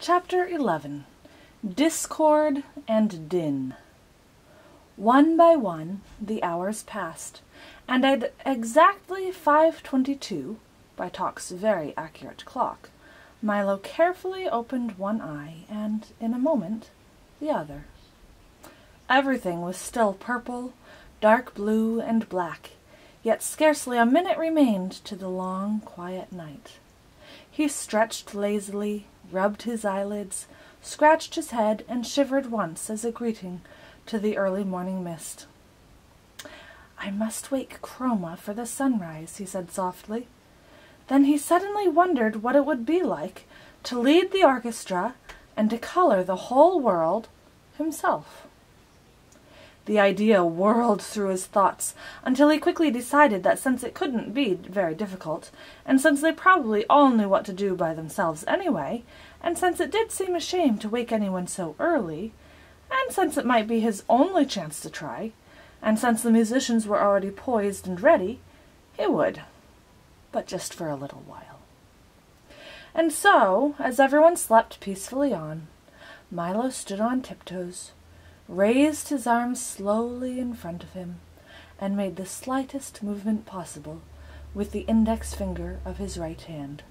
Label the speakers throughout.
Speaker 1: Chapter 11. Dischord and Dynne. One by one the hours passed, and at exactly 5:22, by Tock's very accurate clock, Milo carefully opened one eye, and, in a moment, the other. Everything was still purple, dark blue, and black, yet scarcely a minute remained to the long, quiet night. He stretched lazily, rubbed his eyelids, scratched his head, and shivered once as a greeting to the early morning mist. "I must wake Chroma for the sunrise," he said softly. Then he suddenly wondered what it would be like to lead the orchestra and to color the whole world himself. The idea whirled through his thoughts until he quickly decided that since it couldn't be very difficult, and since they probably all knew what to do by themselves anyway, and since it did seem a shame to wake anyone so early, and since it might be his only chance to try, and since the musicians were already poised and ready, he would, but just for a little while. And so, as everyone slept peacefully on, Milo stood on tiptoes, raised his arms slowly in front of him, and made the slightest movement possible with the index finger of his right hand.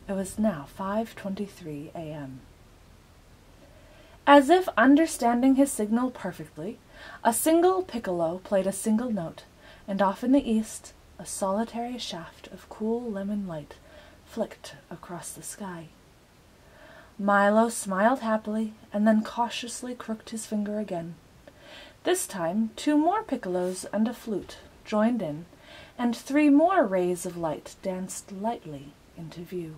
Speaker 1: It was now 5:23 a.m. As if understanding his signal perfectly, a single piccolo played a single note, and off in the east a solitary shaft of cool lemon light flicked across the sky. Milo smiled happily, and then cautiously crooked his finger again. This time 2 more piccolos and a flute joined in, and 3 more rays of light danced lightly into view.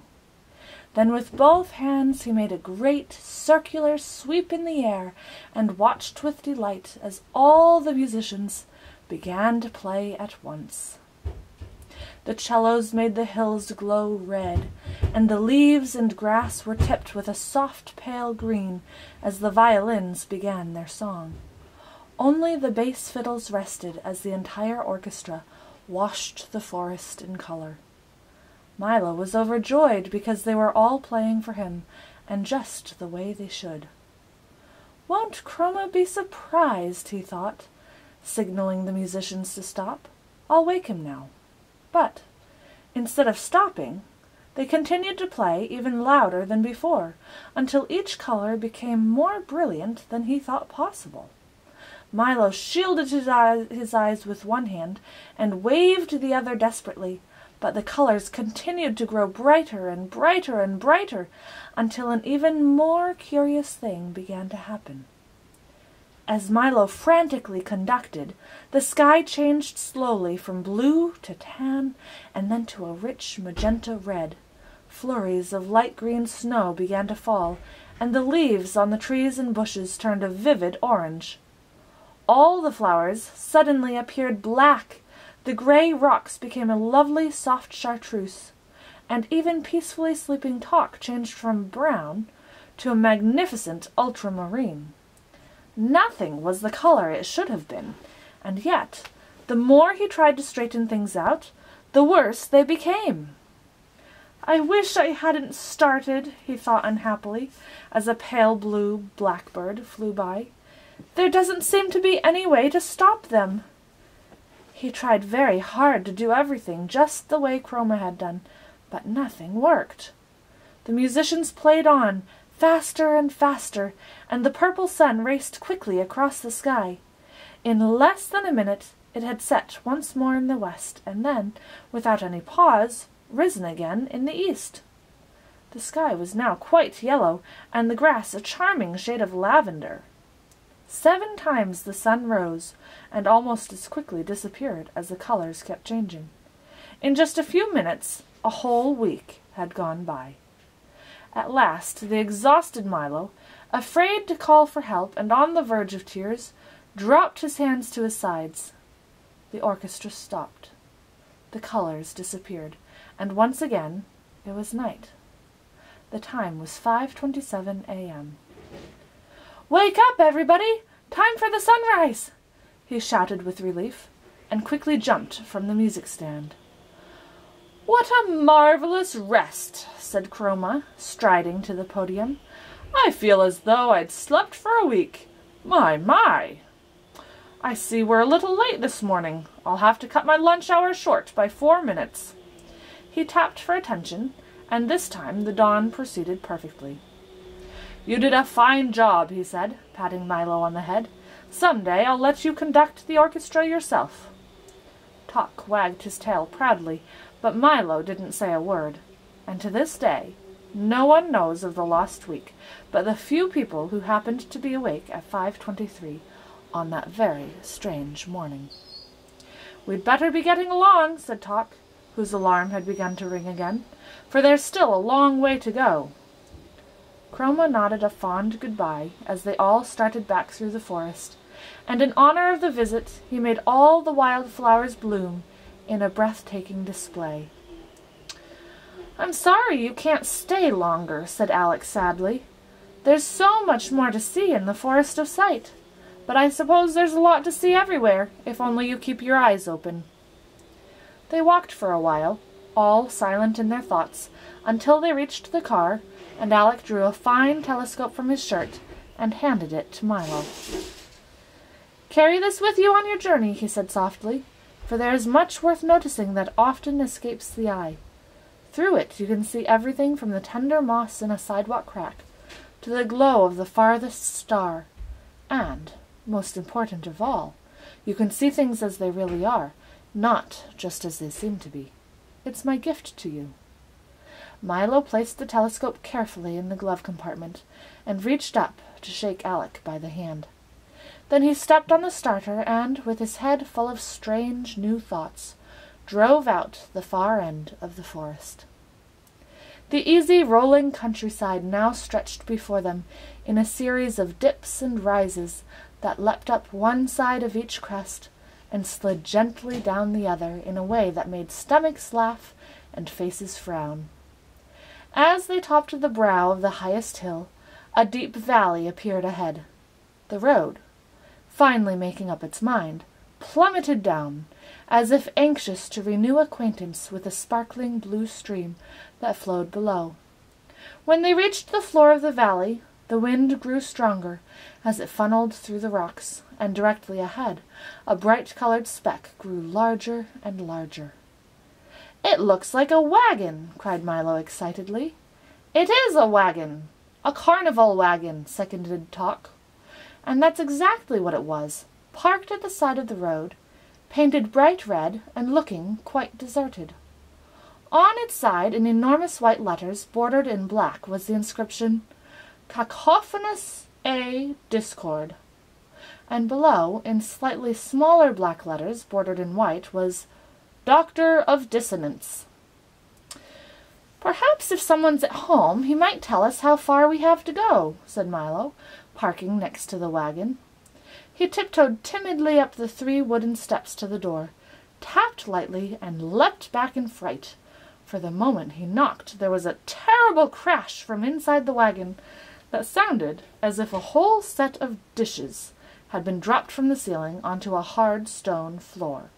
Speaker 1: Then with both hands he made a great circular sweep in the air, and watched with delight as all the musicians began to play at once. The cellos made the hills glow red, and the leaves and grass were tipped with a soft pale green as the violins began their song. Only the bass fiddles rested as the entire orchestra washed the forest in color. Milo was overjoyed because they were all playing for him, and just the way they should. "Won't Chroma be surprised?" he thought, signaling the musicians to stop. "I'll wake him now." But, instead of stopping, they continued to play even louder than before, until each color became more brilliant than he thought possible. Milo shielded his eyes with one hand and waved the other desperately, but the colors continued to grow brighter and brighter and brighter until an even more curious thing began to happen. As Milo frantically conducted, the sky changed slowly from blue to tan and then to a rich magenta red. Flurries of light green snow began to fall, and the leaves on the trees and bushes turned a vivid orange. All the flowers suddenly appeared black, the gray rocks became a lovely soft chartreuse, and even peacefully sleeping Tock changed from brown to a magnificent ultramarine. Nothing was the color it should have been, and yet, the more he tried to straighten things out, the worse they became. "I wish I hadn't started," he thought unhappily, as a pale blue blackbird flew by. "There doesn't seem to be any way to stop them." He tried very hard to do everything just the way Chroma had done, but nothing worked. The musicians played on, faster and faster, and the purple sun raced quickly across the sky. In less than a minute it had set once more in the west, and then, without any pause, risen again in the east. The sky was now quite yellow, and the grass a charming shade of lavender. 7 times the sun rose, and almost as quickly disappeared as the colors kept changing. In just a few minutes, a whole week had gone by. At last, the exhausted Milo, afraid to call for help and on the verge of tears, dropped his hands to his sides. The orchestra stopped. The colors disappeared, and once again it was night. The time was 5:27 a.m. "Wake up, everybody! Time for the sunrise!" he shouted with relief, and quickly jumped from the music stand. "What a marvelous rest," said Chroma, striding to the podium. "I feel as though I'd slept for a week. My! I see we're a little late this morning. I'll have to cut my lunch hour short by 4 minutes." He tapped for attention, and this time the dawn proceeded perfectly. "You did a fine job," he said, patting Milo on the head. "Some day I'll let you conduct the orchestra yourself." Tok wagged his tail proudly, but Milo didn't say a word, and to this day no one knows of the lost week but the few people who happened to be awake at 5:23 on that very strange morning. "We'd better be getting along," said Tok, whose alarm had begun to ring again, "for there's still a long way to go." Chroma nodded a fond goodbye as they all started back through the forest, and in honor of the visit he made all the wild flowers bloom in a breathtaking display. "I'm sorry you can't stay longer," said Alec sadly. "There's so much more to see in the Forest of Sight, but I suppose there's a lot to see everywhere, if only you keep your eyes open." They walked for a while, all silent in their thoughts, until they reached the car, and Alec drew a fine telescope from his shirt and handed it to Milo. "Carry this with you on your journey," he said softly, "for there is much worth noticing that often escapes the eye. Through it you can see everything from the tender moss in a sidewalk crack to the glow of the farthest star, and, most important of all, you can see things as they really are, not just as they seem to be. It's my gift to you." Milo placed the telescope carefully in the glove compartment and reached up to shake Alec by the hand. Then he stepped on the starter and, with his head full of strange new thoughts, drove out the far end of the forest. The easy rolling countryside now stretched before them in a series of dips and rises that leapt up one side of each crest and slid gently down the other in a way that made stomachs laugh and faces frown. As they topped the brow of the highest hill, a deep valley appeared ahead. The road, finally making up its mind, plummeted down, as if anxious to renew acquaintance with the sparkling blue stream that flowed below. When they reached the floor of the valley, the wind grew stronger as it funneled through the rocks, and directly ahead a bright-colored speck grew larger and larger. "It looks like a wagon!" cried Milo excitedly. "It is a wagon! A carnival wagon!" seconded Tok. And that's exactly what it was, parked at the side of the road, painted bright red and looking quite deserted. On its side, in enormous white letters bordered in black, was the inscription, "Cacophonous A. Dischord," and below, in slightly smaller black letters bordered in white, was "Doctor of Dissonance." "Perhaps if someone's at home he might tell us how far we have to go," said Milo, parking next to the wagon. He tiptoed timidly up the 3 wooden steps to the door, tapped lightly, and leapt back in fright. For the moment he knocked, there was a terrible crash from inside the wagon that sounded as if a whole set of dishes had been dropped from the ceiling onto a hard stone floor.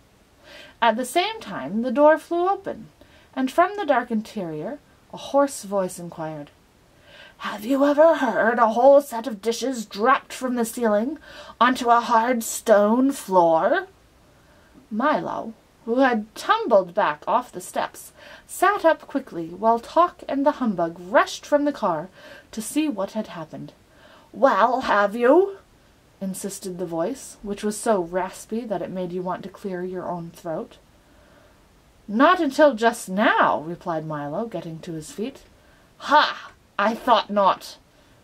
Speaker 1: At the same time the door flew open, and from the dark interior a hoarse voice inquired, "Have you ever heard a whole set of dishes dropped from the ceiling onto a hard stone floor?" Milo, who had tumbled back off the steps, sat up quickly while Tok and the humbug rushed from the car to see what had happened. "Well, have you?" insisted the voice, which was so raspy that it made you want to clear your own throat. "Not until just now," replied Milo, getting to his feet. "Ha! I thought not,"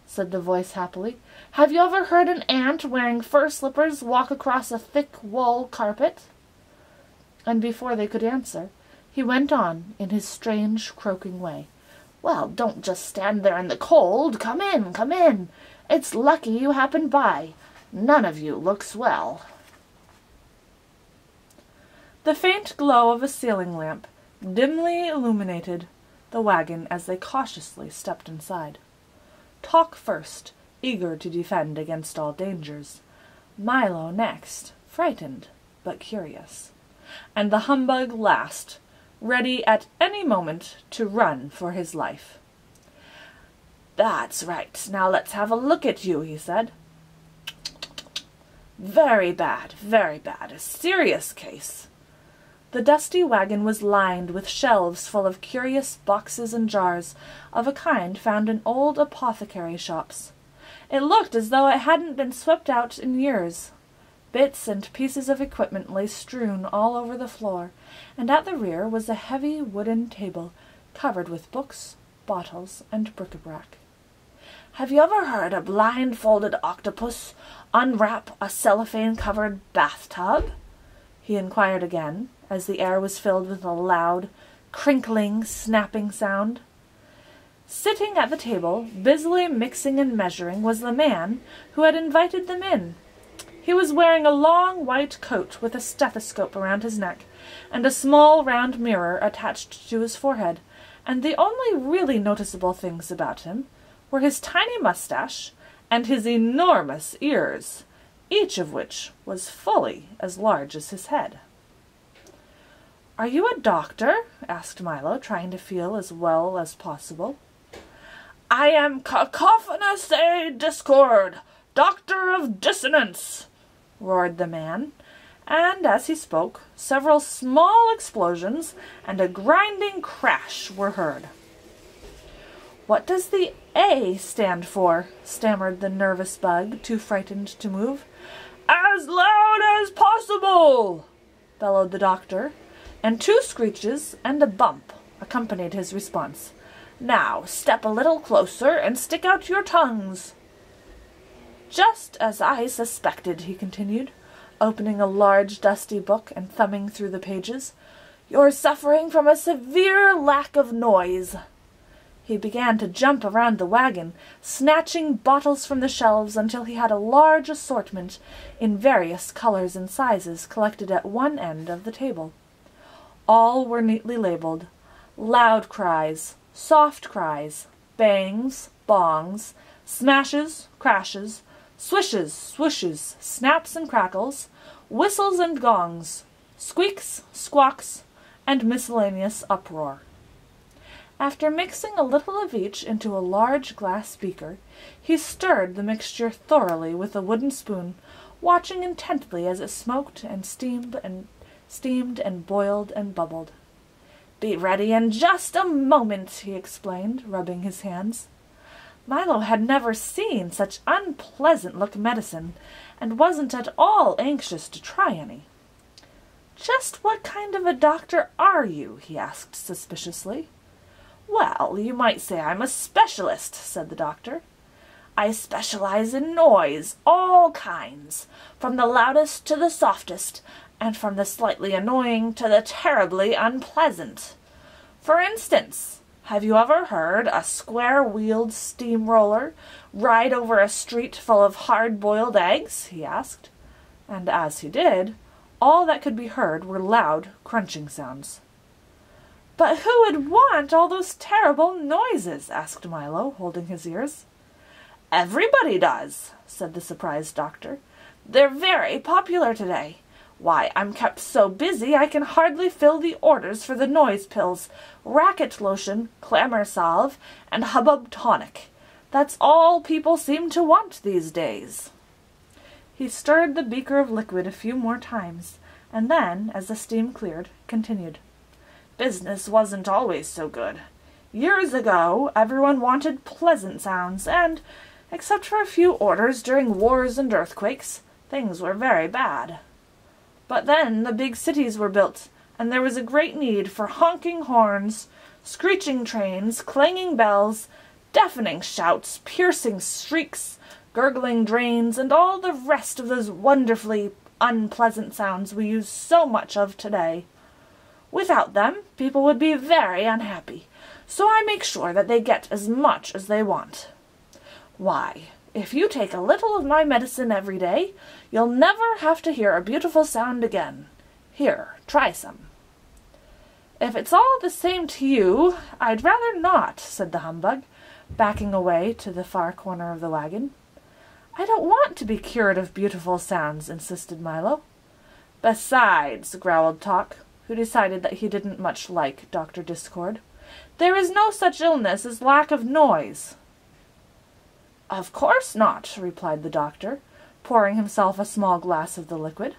Speaker 1: said the voice happily. "Have you ever heard an ant wearing fur slippers walk across a thick wool carpet?" And before they could answer, he went on in his strange, croaking way. "Well, don't just stand there in the cold. Come in, come in. It's lucky you happened by. None of you looks well." The faint glow of a ceiling lamp dimly illuminated the wagon as they cautiously stepped inside. Tok first, eager to defend against all dangers. Milo next, frightened but curious. And the humbug last, ready at any moment to run for his life. "That's right. Now let's have a look at you," he said. Very bad, a serious case." The dusty wagon was lined with shelves full of curious boxes and jars of a kind found in old apothecary shops. It looked as though it hadn't been swept out in years. Bits and pieces of equipment lay strewn all over the floor, and at the rear was a heavy wooden table covered with books, bottles, and bric-a-brac. "Have you ever heard a blindfolded octopus unwrap a cellophane-covered bathtub?" he inquired again, as the air was filled with a loud, crinkling, snapping sound. Sitting at the table, busily mixing and measuring, was the man who had invited them in. He was wearing a long white coat with a stethoscope around his neck, and a small round mirror attached to his forehead, and the only really noticeable things about him were his tiny mustache and his enormous ears, each of which was fully as large as his head. "Are you a doctor?" asked Milo, trying to feel as well as possible. "I am Cacophonous A. Dischord, Doctor of Dissonance," roared the man, and as he spoke, several small explosions and a grinding crash were heard. "What does the A stand for?" stammered the nervous bug, too frightened to move. "As loud as possible!" bellowed the doctor, and 2 screeches and a bump accompanied his response. "Now step a little closer and stick out your tongues." "Just as I suspected," he continued, opening a large dusty book and thumbing through the pages. "You're suffering from a severe lack of noise." He began to jump around the wagon, snatching bottles from the shelves until he had a large assortment in various colors and sizes collected at one end of the table. All were neatly labeled: loud cries, soft cries, bangs, bongs, smashes, crashes, swishes, swooshes, snaps and crackles, whistles and gongs, squeaks, squawks, and miscellaneous uproar. After mixing a little of each into a large glass beaker, he stirred the mixture thoroughly with a wooden spoon, watching intently as it smoked and steamed and boiled and bubbled. "Be ready in just a moment," he explained, rubbing his hands. Milo had never seen such unpleasant-look medicine, and wasn't at all anxious to try any. "Just what kind of a doctor are you?" he asked suspiciously. "Well, you might say I'm a specialist," said the doctor. "I specialize in noise, all kinds, from the loudest to the softest, and from the slightly annoying to the terribly unpleasant. For instance, have you ever heard a square-wheeled steamroller ride over a street full of hard-boiled eggs?" he asked, and as he did, all that could be heard were loud, crunching sounds. "But who would want all those terrible noises?" asked Milo, holding his ears. "Everybody does," said the surprised doctor. "They're very popular today. Why, I'm kept so busy I can hardly fill the orders for the noise pills, racket lotion, clamor salve, and hubbub tonic. That's all people seem to want these days." He stirred the beaker of liquid a few more times, and then, as the steam cleared, continued. "Business wasn't always so good. Years ago, everyone wanted pleasant sounds, and, except for a few orders during wars and earthquakes, things were very bad. But then the big cities were built, and there was a great need for honking horns, screeching trains, clanging bells, deafening shouts, piercing shrieks, gurgling drains, and all the rest of those wonderfully unpleasant sounds we use so much of today. Without them, people would be very unhappy, so I make sure that they get as much as they want. Why, if you take a little of my medicine every day, you'll never have to hear a beautiful sound again. Here, try some." "If it's all the same to you, I'd rather not," said the humbug, backing away to the far corner of the wagon. "I don't want to be cured of beautiful sounds," insisted Milo. "Besides," growled Tock, who decided that he didn't much like Dr. Dischord. "There is no such illness as lack of noise." "Of course not," replied the doctor, pouring himself a small glass of the liquid.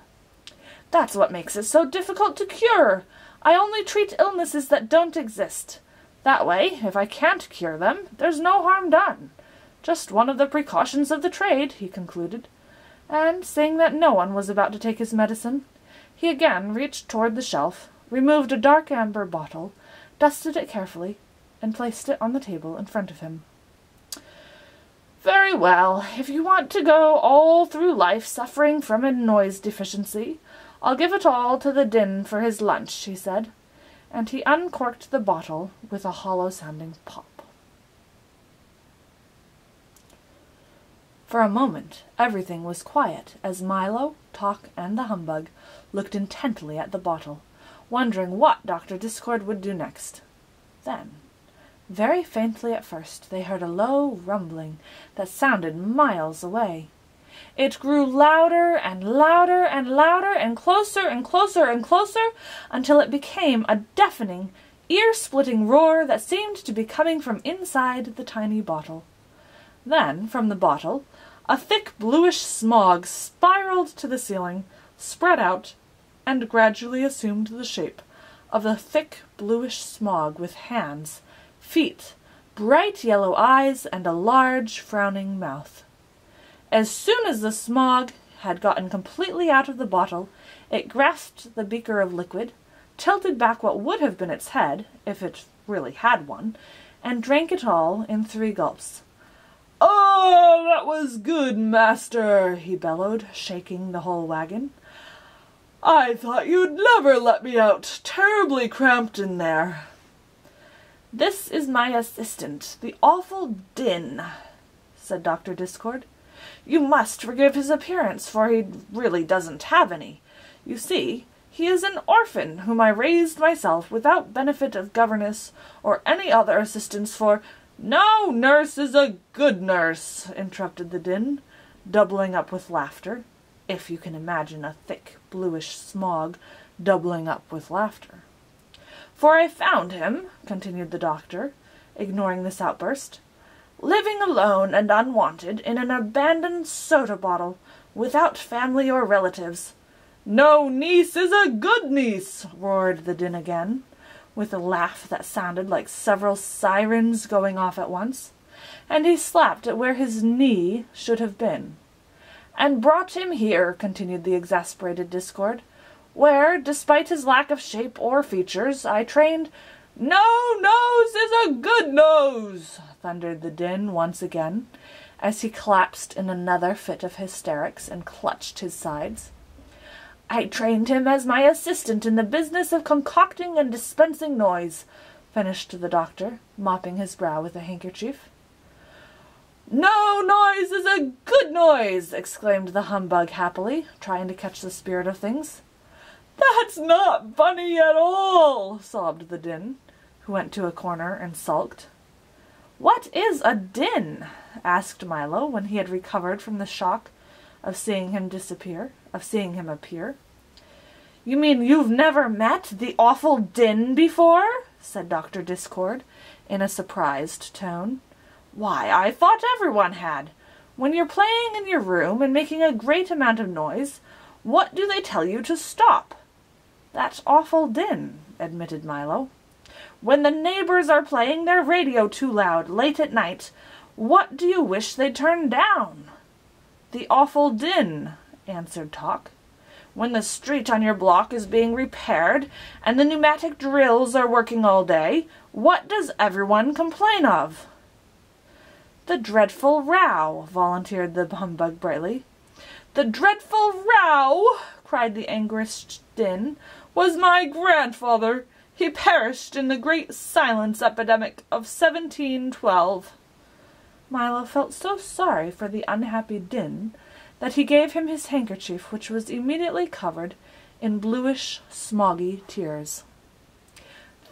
Speaker 1: "That's what makes it so difficult to cure. I only treat illnesses that don't exist. That way, if I can't cure them, there's no harm done. Just one of the precautions of the trade," he concluded, and, seeing that no one was about to take his medicine, he again reached toward the shelf, removed a dark amber bottle, dusted it carefully, and placed it on the table in front of him. "Very well, if you want to go all through life suffering from a noise deficiency, I'll give it all to the Dynne for his lunch," he said, and he uncorked the bottle with a hollow-sounding pop. For a moment everything was quiet as Milo, Tock, and the humbug looked intently at the bottle, wondering what Dr. Dischord would do next. Then, very faintly at first, they heard a low rumbling that sounded miles away. It grew louder and louder and louder, and closer and closer and closer, until it became a deafening, ear-splitting roar that seemed to be coming from inside the tiny bottle. Then, from the bottle, a thick bluish smog spiraled to the ceiling, spread out, and gradually assumed the shape of a thick bluish smog with hands, feet, bright yellow eyes, and a large frowning mouth. As soon as the smog had gotten completely out of the bottle, it grasped the beaker of liquid, tilted back what would have been its head, if it really had one, and drank it all in 3 gulps. "Oh, that was good, master," he bellowed, shaking the whole wagon. "I thought you'd never let me out. Terribly cramped in there." "This is my assistant, the awful Dynne," said Dr. Dischord. "You must forgive his appearance, for he really doesn't have any. You see, he is an orphan whom I raised myself without benefit of governess or any other assistance for—" "No nurse is a good nurse," interrupted the Dynne, doubling up with laughter, if you can imagine a thick bluish smog doubling up with laughter. "For I found him," continued the doctor, ignoring this outburst, "living alone and unwanted in an abandoned soda bottle, without family or relatives." "No niece is a good niece," roared the Dynne again, with a laugh that sounded like several sirens going off at once, and he slapped at where his knee should have been. "And brought him here," continued the exasperated Dischord, "where, despite his lack of shape or features, I trained—" "No nose is a good nose," thundered the Dynne once again, as he collapsed in another fit of hysterics and clutched his sides. "I trained him as my assistant in the business of concocting and dispensing noise," finished the doctor, mopping his brow with a handkerchief. "No noise is a good noise!" exclaimed the humbug happily, trying to catch the spirit of things. "That's not funny at all," sobbed the Dynne, who went to a corner and sulked. "What is a Dynne?" asked Milo, when he had recovered from the shock of seeing him appear. "You mean you've never met the awful Dynne before?" said Dr. Dischord, in a surprised tone. "Why, I thought everyone had. When you're playing in your room and making a great amount of noise, what do they tell you to stop?" "That awful Dynne," admitted Milo. "When the neighbors are playing their radio too loud late at night, what do you wish they'd turn down?" "The awful Dynne," answered Tock. "When the street on your block is being repaired and the pneumatic drills are working all day, what does everyone complain of?" "The dreadful row," volunteered the humbug brightly. "The dreadful row," cried the anguished Dynne, "was my grandfather. He perished in the great silence epidemic of 1712. Milo felt so sorry for the unhappy Dynne that he gave him his handkerchief, which was immediately covered in bluish, smoggy tears.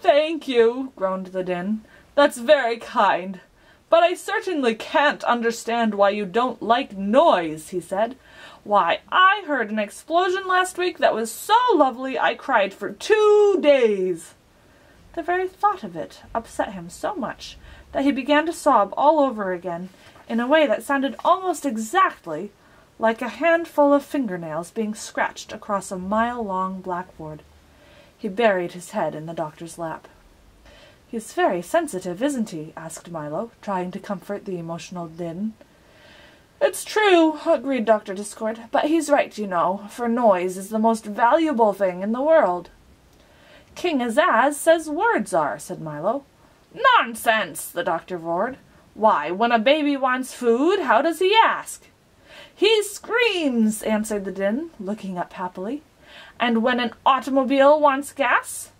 Speaker 1: "Thank you," groaned the Dynne. "That's very kind. But I certainly can't understand why you don't like noise," he said. Why, I heard an explosion last week that was so lovely I cried for 2 days. The very thought of it upset him so much that he began to sob all over again in a way that sounded almost exactly like a handful of fingernails being scratched across a mile-long blackboard. He buried his head in the doctor's lap. "He's very sensitive, isn't he?" asked Milo, trying to comfort the emotional Dynne. "It's true," agreed Dr. Dischord, "but he's right, you know, for noise is the most valuable thing in the world." "King Azaz says words are," said Milo. "Nonsense!" the doctor roared. "Why, when a baby wants food, how does he ask?" "He screams," answered the Dynne, looking up happily. "And when an automobile wants gas,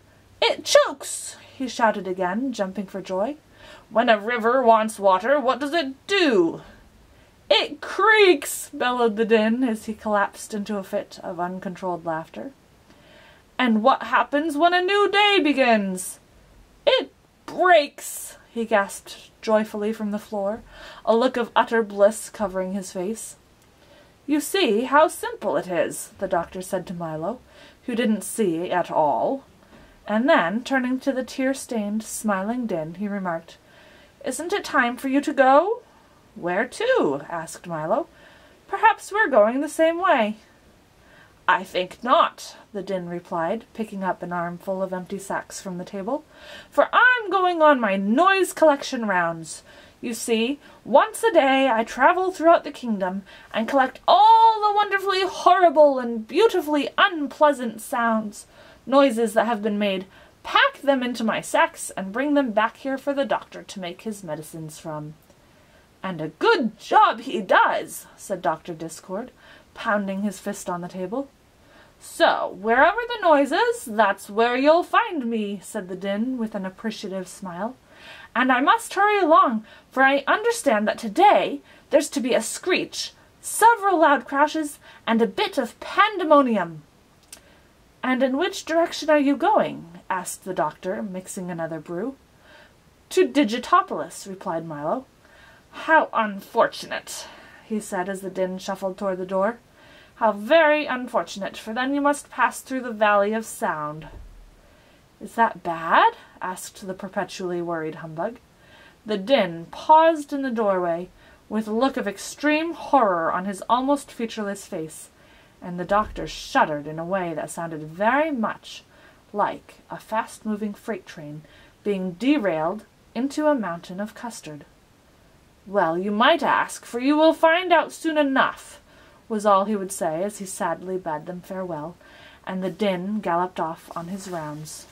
Speaker 1: it chokes," he shouted again, jumping for joy. "When a river wants water, what does it do?" "It creaks," bellowed the Dynne as he collapsed into a fit of uncontrolled laughter. "And what happens when a new day begins?" "It breaks," he gasped joyfully from the floor, a look of utter bliss covering his face. "You see how simple it is," the doctor said to Milo, who didn't see at all. And then, turning to the tear-stained, smiling Dynne, he remarked, "Isn't it time for you to go?" "Where to?" asked Milo. "Perhaps we're going the same way." "I think not," the Dynne replied, picking up an armful of empty sacks from the table, "for I'm going on my noise collection rounds. You see, once a day I travel throughout the kingdom and collect all the wonderfully horrible and beautifully unpleasant noises that have been made, pack them into my sacks, and bring them back here for the doctor to make his medicines from." "And a good job he does," said Dr. Dischord, pounding his fist on the table. "So, wherever the noise is, that's where you'll find me," said the Dynne with an appreciative smile. "And I must hurry along, for I understand that today there's to be a screech, several loud crashes, and a bit of pandemonium." "And in which direction are you going?" asked the doctor, mixing another brew. "To Digitopolis," replied Milo. "How unfortunate," he said as the Dynne shuffled toward the door. "How very unfortunate, for then you must pass through the Valley of Sound." "Is that bad?" asked the perpetually worried humbug. The Dynne paused in the doorway, with a look of extreme horror on his almost featureless face, and the doctor shuddered in a way that sounded very much like a fast-moving freight train being derailed into a mountain of custard. "Well, you might ask, for you will find out soon enough," was all he would say as he sadly bade them farewell, and the Dynne galloped off on his rounds.